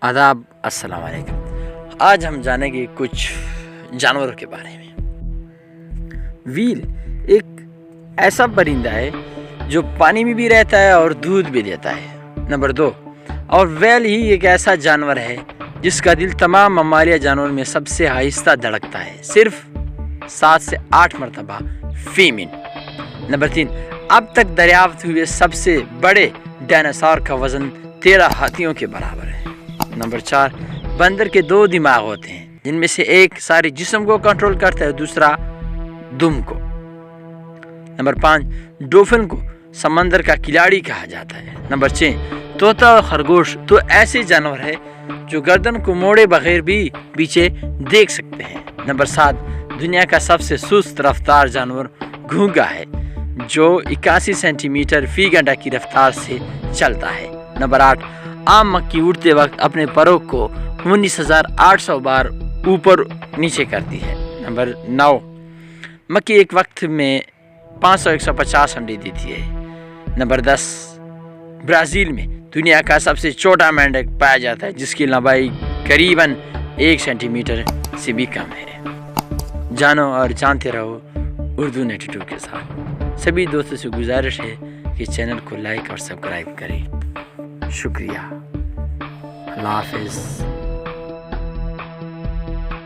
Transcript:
आदाब, अस्सलाम वालेकुम। आज हम जानेंगे कुछ जानवरों के बारे में। व्हील एक ऐसा परिंदा है जो पानी में भी रहता है और दूध भी देता है। नंबर 2, और व्हेल ही एक ऐसा जानवर है जिसका दिल तमाम ममालिया जानवरों में सबसे आहिस्ता धड़कता है, सिर्फ 7 से 8 मरतबा फी मिनट। नंबर 3, अब तक दरियाफ्त हुए सबसे बड़े डायनासोर का वज़न 13 हाथियों के बराबर है। नंबर 4, बंदर के 2 दिमाग होते हैं, जिनमें से एक सारे जिस्म को कंट्रोल करता है, दूसरा दुम को। नंबर 5, डॉल्फिन को समंदर का खिलाड़ी कहा जाता है। नंबर 6, तोता और खरगोश तो ऐसे जानवर है जो गर्दन को मोड़े बगैर भी पीछे देख सकते हैं। नंबर 7, दुनिया का सबसे सुस्त रफ्तार जानवर घोंघा है, जो 81 सेंटीमीटर फी घंटा की रफ्तार से चलता है। नंबर 8, आम मक्खी उड़ते वक्त अपने परों को 19,800 बार ऊपर नीचे करती है। नंबर 9, मक्खी एक वक्त में 500-150 अंडे देती है। नंबर 10, ब्राज़ील में दुनिया का सबसे छोटा मेंढक पाया जाता है, जिसकी लंबाई करीबन 1 सेंटीमीटर से भी कम है। जानो और जानते रहो उर्दू 92 के साथ। सभी दोस्तों से गुजारिश है कि चैनल को लाइक और सब्सक्राइब करें। शुक्रिया। अल्लाह हाफ़िज़।